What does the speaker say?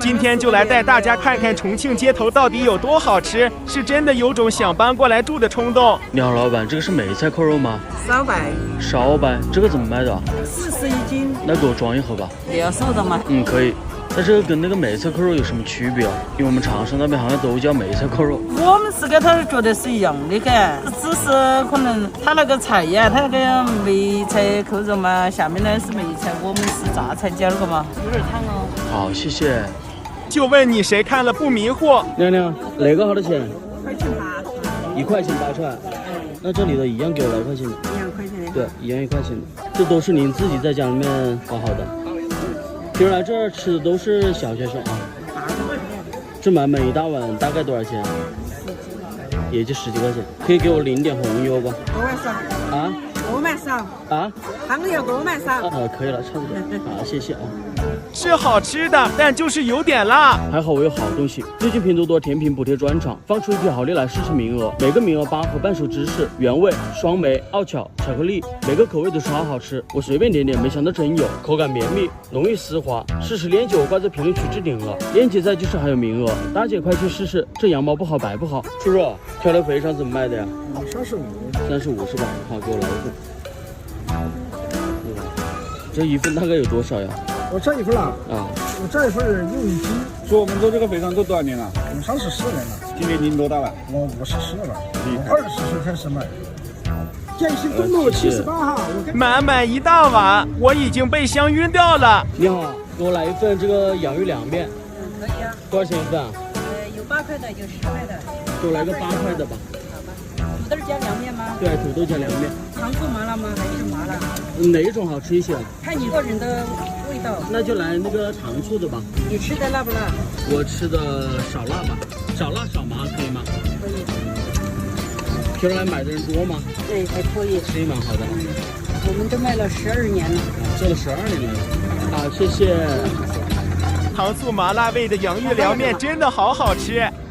今天就来带大家看看重庆街头到底有多好吃，是真的有种想搬过来住的冲动。你好，老板，这个是梅菜扣肉吗？烧白，烧白，这个怎么卖的40一斤。那给我装一盒吧。你要瘦的吗？可以。那这个跟那个梅菜扣肉有什么区别啊？因为我们长沙那边好像都叫梅菜扣肉。我们是跟他觉得是一样的，感，只是可能他那个菜呀，他那个梅菜扣肉嘛，下面呢是梅菜，我们是榨菜浇的嘛，有点烫哦。好，谢谢。就问你谁看了不迷糊？娘娘，那个好多钱1.8？1块钱8串。那这里的一样给我2块钱的。2块钱的。对，一样1块钱的。这都是您自己在家里面包好的。平时来这儿吃的都是小学生啊。这满满一大碗大概多少钱？也就10几块钱。可以给我淋点红油不？多碗少。啊？多碗少。啊？汤要多碗少。可以了，差不多。好，谢谢啊。是好吃的，但就是有点辣。还好我有好东西。最近拼多多甜品补贴专场放出一批好利来试吃名额，每个名额8盒半熟芝士、原味、双莓、奥巧、巧克力，每个口味都是好好吃。我随便点点，没想到真有，口感绵密，浓郁丝滑。试试链接我挂在评论区置顶了，链接在就是还有名额，大姐快去试试，这羊毛不好白不好。叔叔，漂亮肥肠怎么卖的呀？35是吧？好，给我来一份。这一份大概有多少呀？我这一份啊，我这一份61斤。说我们做这个肥肠做多少年了？我们34年了。今年您多大了？我54了，我20岁开始卖。建新东路78号。满满一大碗，我已经被香晕掉了。你好，给我来一份这个洋芋凉面。可以啊。多少钱一份啊？有8块的，有10块的。给我来个8块的吧。土豆加凉面吗？对，土豆加凉面。糖醋麻辣吗？还是麻辣？哪一种好吃一些？看你个人的味道。那就来那个糖醋的吧。你吃的辣不辣？我吃的少辣吧，少辣少麻可以吗？可以。平时来买的人多吗？对，还可以。生意蛮好的。我们都卖了12年了。做了12年了。好，谢谢。糖醋麻辣味的洋芋凉面真的好好吃。